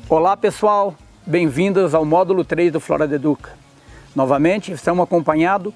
Olá pessoal, bem-vindos ao módulo 3 do Florada Educa. Novamente estamos acompanhados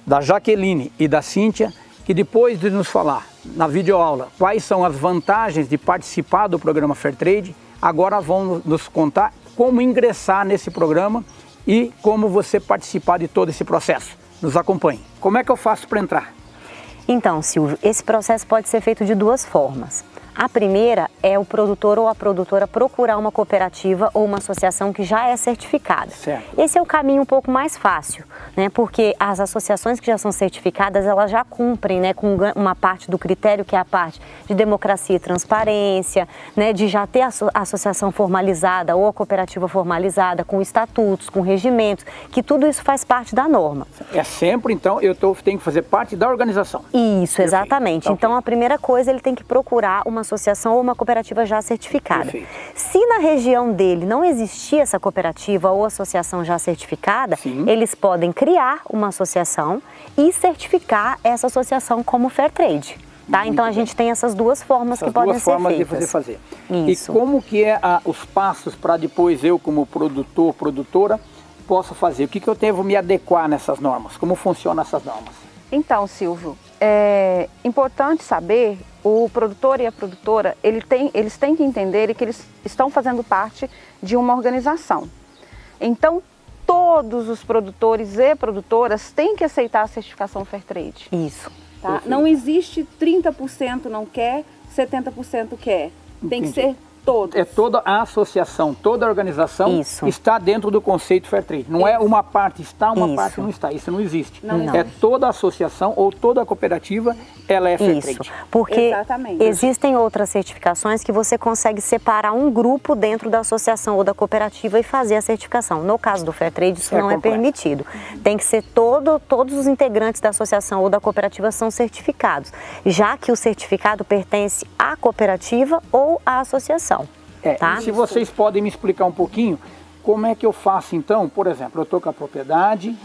da Jaqueline e da Cíntia, que depois de nos falar na videoaula quais são as vantagens de participar do programa Fairtrade, agora vão nos contar como ingressar nesse programa e como você participar de todo esse processo. Nos acompanhe. Como é que eu faço para entrar? Então, Silvio, esse processo pode ser feito de duas formas. A primeira é o produtor ou a produtora procurar uma cooperativa ou uma associação que já é certificada. Certo. Esse é o caminho um pouco mais fácil, né? Porque as associações que já são certificadas, elas já cumprem, né, com uma parte do critério, que é a parte de democracia e transparência, né, de já ter a associação formalizada ou a cooperativa formalizada, com estatutos, com regimentos, que tudo isso faz parte da norma. É sempre, então, tenho que fazer parte da organização. Isso, exatamente. Perfeito. Então, a primeira coisa, ele tem que procurar uma associação ou uma cooperativa já certificada. Perfeito. Se na região dele não existir essa cooperativa ou associação já certificada, Sim, eles podem criar uma associação e certificar essa associação como Fairtrade. Tá? Então a gente tem essas duas formas que podem ser feitas. Duas formas de você fazer. Isso. E como que é os passos para depois eu, como produtor, produtora, posso fazer? O que eu devo me adequar nessas normas? Como funcionam essas normas? Então, Silvio, é importante saber, o produtor e a produtora, eles têm que entender que eles estão fazendo parte de uma organização. Então, todos os produtores e produtoras têm que aceitar a certificação Fairtrade. Isso. Tá? Não existe 30% não quer, 70% quer. Tem que ser todos. É toda a associação, toda a organização está dentro do conceito Fairtrade. Não é uma parte está, uma parte não está. Isso não existe. Não. É toda a associação ou toda a cooperativa, ela é Fairtrade. Isso, porque existem outras certificações que você consegue separar um grupo dentro da associação ou da cooperativa e fazer a certificação. No caso do Fairtrade, isso não é permitido. Tem que ser todos os integrantes da associação ou da cooperativa são certificados, já que o certificado pertence à cooperativa ou à associação. Tá? Se vocês podem me explicar um pouquinho, como é que eu faço então? Por exemplo, eu estou com a propriedade,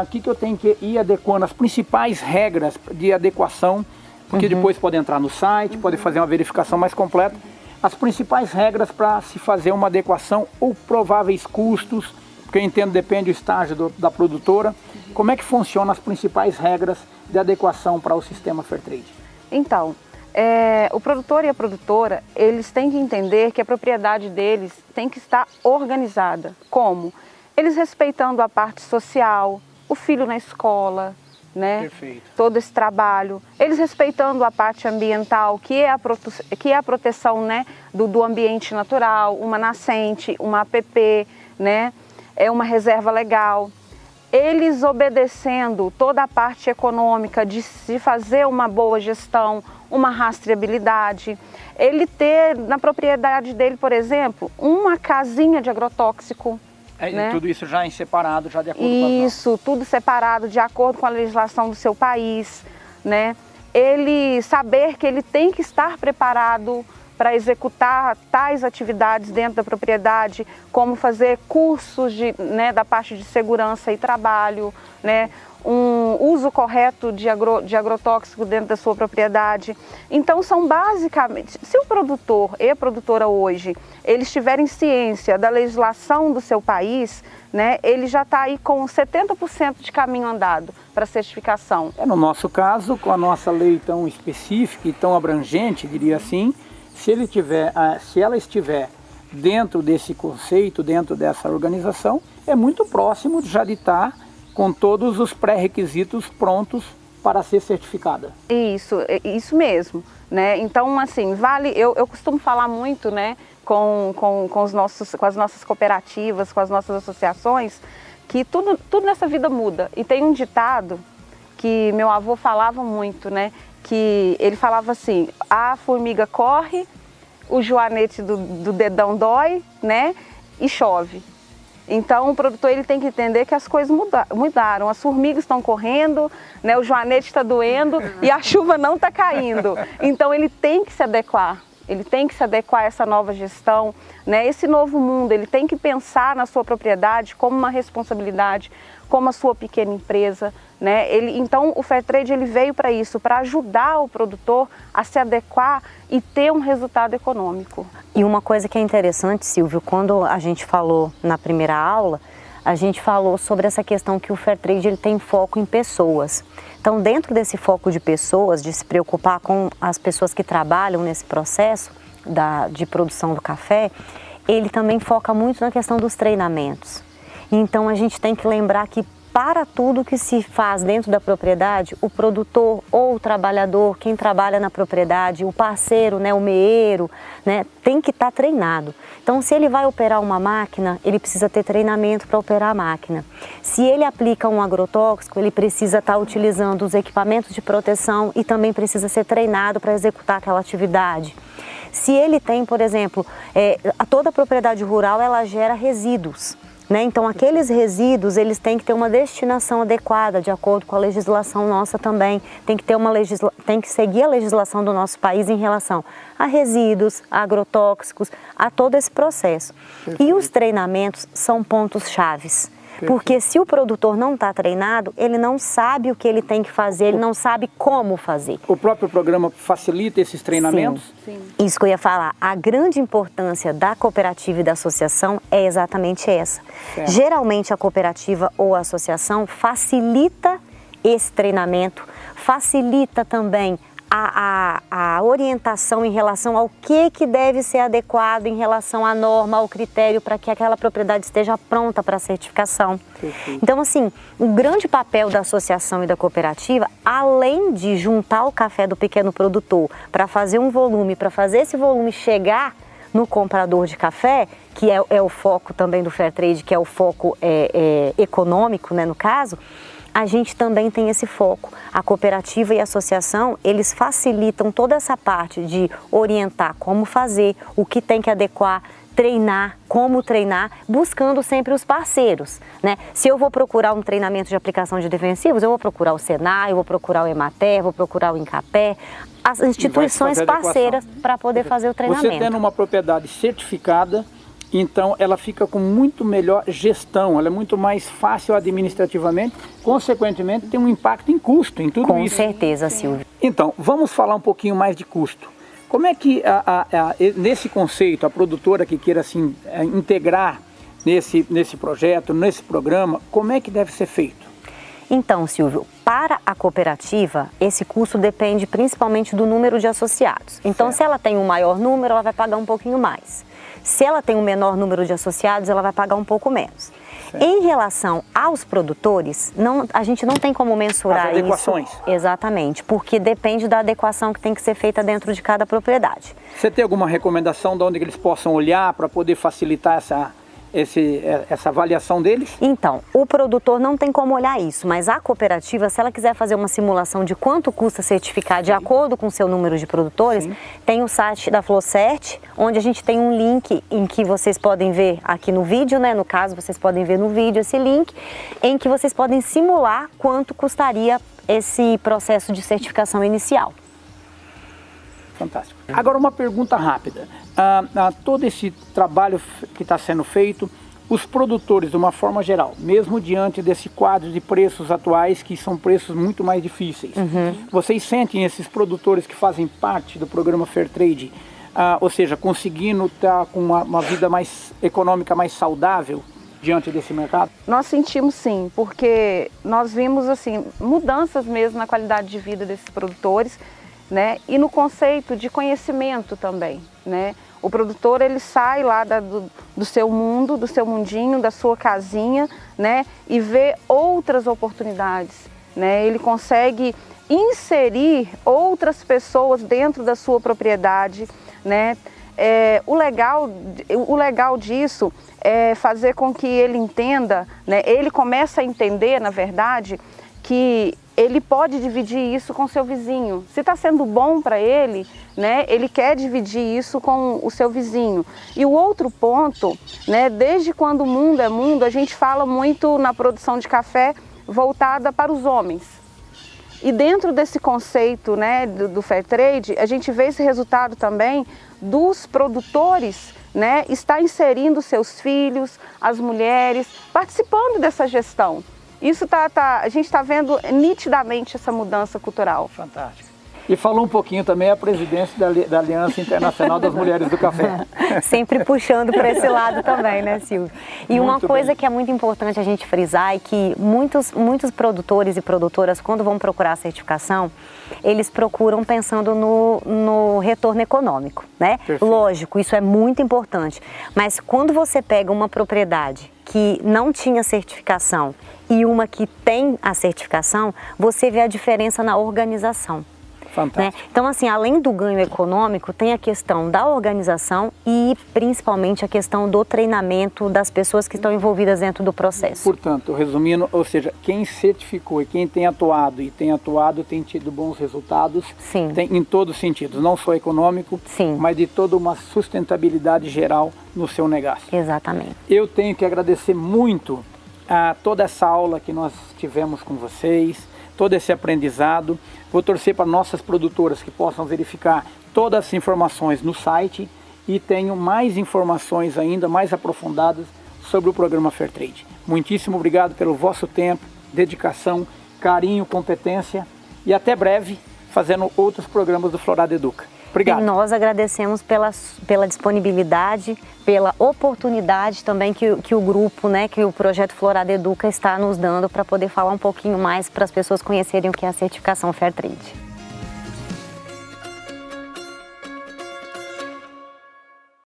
o que eu tenho que ir adequando, as principais regras de adequação, porque depois pode entrar no site, pode fazer uma verificação mais completa, as principais regras para se fazer uma adequação ou prováveis custos, porque eu entendo depende do estágio da produtora, como é que funcionam as principais regras de adequação para o sistema Fairtrade? Então, o produtor e a produtora, eles têm que entender que a propriedade deles tem que estar organizada. Como? Eles respeitando a parte social, o filho na escola, né? Perfeito. Todo esse trabalho. Eles respeitando a parte ambiental, que é a proteção, né, do ambiente natural, uma nascente, uma APP, né? É uma reserva legal. Eles obedecendo toda a parte econômica de se fazer uma boa gestão, uma rastreabilidade. Ele ter na propriedade dele, por exemplo, uma casinha de agrotóxico. Né? Tudo isso já em separado, já de acordo com as normas. Isso, tudo separado, de acordo com a legislação do seu país. Né? Ele saber que ele tem que estar preparado para executar tais atividades dentro da propriedade, como fazer cursos da parte de segurança e trabalho, né? Um uso correto de agrotóxico dentro da sua propriedade. Então são basicamente, se o produtor e a produtora hoje, eles tiverem ciência da legislação do seu país, né, ele já está aí com 70% de caminho andado para a certificação. No nosso caso, com a nossa lei tão específica e tão abrangente, diria assim, se ela estiver dentro desse conceito, dentro dessa organização, é muito próximo já de estar com todos os pré-requisitos prontos para ser certificada. Isso mesmo, né? Então, assim, eu costumo falar muito, né, com as nossas cooperativas, com as nossas associações, que tudo nessa vida muda. E tem um ditado que meu avô falava muito, né, que ele falava assim: a formiga corre, o joanete do dedão dói, né, e chove. Então o produtor ele tem que entender que as coisas mudaram, as formigas estão correndo, né, o joanete está doendo e a chuva não está caindo. Então ele tem que se adequar. Ele tem que se adequar a essa nova gestão, né? Esse novo mundo, ele tem que pensar na sua propriedade como uma responsabilidade, como a sua pequena empresa, né? Então o Fairtrade ele veio para isso, para ajudar o produtor a se adequar e ter um resultado econômico. E uma coisa que é interessante, Silvio, quando a gente falou na primeira aula, a gente falou sobre essa questão que o Fairtrade ele tem foco em pessoas. Então, dentro desse foco de pessoas, de se preocupar com as pessoas que trabalham nesse processo de produção do café, ele também foca muito na questão dos treinamentos. Então, a gente tem que lembrar que para tudo que se faz dentro da propriedade, o produtor ou o trabalhador, quem trabalha na propriedade, o parceiro, né, o meeiro, né, tem que estar treinado. Então, se ele vai operar uma máquina, ele precisa ter treinamento para operar a máquina. Se ele aplica um agrotóxico, ele precisa estar utilizando os equipamentos de proteção e também precisa ser treinado para executar aquela atividade. Se ele tem, por exemplo, toda a propriedade rural, ela gera resíduos. Né? Então, aqueles resíduos, eles têm que ter uma destinação adequada, de acordo com a legislação nossa também. Tem que seguir a legislação do nosso país em relação a resíduos, a agrotóxicos, a todo esse processo. Perfeito. E os treinamentos são pontos chaves. Porque se o produtor não está treinado, ele não sabe o que ele tem que fazer, ele não sabe como fazer. O próprio programa facilita esses treinamentos? Sim. Isso que eu ia falar. A grande importância da cooperativa e da associação é exatamente essa. Certo. Geralmente a cooperativa ou a associação facilita esse treinamento, facilita também a orientação em relação ao que deve ser adequado em relação à norma, ao critério para que aquela propriedade esteja pronta para a certificação. Perfeito. Então, assim, o grande papel da associação e da cooperativa, além de juntar o café do pequeno produtor para fazer um volume, para fazer esse volume chegar no comprador de café, que é o foco também do Fairtrade, que é o foco econômico, né, no caso, a gente também tem esse foco. A cooperativa e a associação, eles facilitam toda essa parte de orientar como fazer, o que tem que adequar, treinar, como treinar, buscando sempre os parceiros, né? Se eu vou procurar um treinamento de aplicação de defensivos, eu vou procurar o Senai, eu vou procurar o Emater, vou procurar o Incapé, as instituições parceiras para poder fazer o treinamento. Você tendo uma propriedade certificada, então ela fica com muito melhor gestão, ela é muito mais fácil administrativamente, consequentemente tem um impacto em custo, em tudo com isso. Com certeza, Silvio. Então, vamos falar um pouquinho mais de custo. Como é que, nesse conceito, a produtora que queira assim, integrar nesse projeto, nesse programa, como é que deve ser feito? Então, Silvio, para a cooperativa, esse custo depende principalmente do número de associados. Então, certo. Se ela tem um maior número, ela vai pagar um pouquinho mais. Se ela tem um menor número de associados, ela vai pagar um pouco menos. Certo. Em relação aos produtores, a gente não tem como mensurar as adequações. Isso. Exatamente, porque depende da adequação que tem que ser feita dentro de cada propriedade. Você tem alguma recomendação de onde eles possam olhar para poder facilitar essa avaliação deles? Então, o produtor não tem como olhar isso, mas a cooperativa, se ela quiser fazer uma simulação de quanto custa certificar de acordo com o seu número de produtores, sim, tem o site da Flowcert, onde a gente tem um link em que vocês podem ver aqui no vídeo, né? No caso, vocês podem ver no vídeo esse link, em que vocês podem simular quanto custaria esse processo de certificação inicial. Fantástico. Agora uma pergunta rápida. Todo esse trabalho que está sendo feito, os produtores, de uma forma geral, mesmo diante desse quadro de preços atuais, que são preços muito mais difíceis, vocês sentem esses produtores que fazem parte do programa Fairtrade, ou seja, conseguindo estar com uma vida mais econômica, mais saudável diante desse mercado? Nós sentimos sim, porque nós vimos assim, mudanças mesmo na qualidade de vida desses produtores, né? E no conceito de conhecimento também, né? O produtor, ele sai lá do seu mundo, do seu mundinho, da sua casinha, né? E vê outras oportunidades, né? Ele consegue inserir outras pessoas dentro da sua propriedade, né? O legal disso é fazer com que ele entenda, né? Ele começa a entender, na verdade, que ele pode dividir isso com o seu vizinho. Se está sendo bom para ele, né, ele quer dividir isso com o seu vizinho. E o outro ponto, né, desde quando o mundo é mundo, a gente fala muito na produção de café voltada para os homens. E dentro desse conceito, né, do Fairtrade, a gente vê esse resultado também dos produtores, né, estar inserindo seus filhos, as mulheres, participando dessa gestão. Isso a gente está vendo nitidamente essa mudança cultural. Fantástico. E falou um pouquinho também a presidência da Aliança Internacional das Mulheres do Café. Sempre puxando para esse lado também, né, Silvio? E uma coisa que é muito importante a gente frisar é que muitos produtores e produtoras, quando vão procurar a certificação, eles procuram pensando no retorno econômico, né? Perfeito. Lógico, isso é muito importante. Mas quando você pega uma propriedade que não tinha certificação e uma que tem a certificação, você vê a diferença na organização. Fantástico. Né? Então, assim, além do ganho econômico, tem a questão da organização e principalmente a questão do treinamento das pessoas que estão envolvidas dentro do processo. Portanto, resumindo, ou seja, quem certificou e quem tem atuado tem tido bons resultados. Sim. Em todos os sentidos, não só econômico, sim, mas de toda uma sustentabilidade geral no seu negócio. Exatamente. Eu tenho que agradecer muito a toda essa aula que nós tivemos com vocês, todo esse aprendizado. Vou torcer para nossas produtoras que possam verificar todas as informações no site e tenham mais informações ainda mais aprofundadas sobre o programa Fairtrade. Muitíssimo obrigado pelo vosso tempo, dedicação, carinho, competência e até breve fazendo outros programas do Florada Educa. Obrigado. E nós agradecemos pela disponibilidade, pela oportunidade também que o grupo, né, que o Projeto Florada Educa está nos dando para poder falar um pouquinho mais para as pessoas conhecerem o que é a certificação Fairtrade.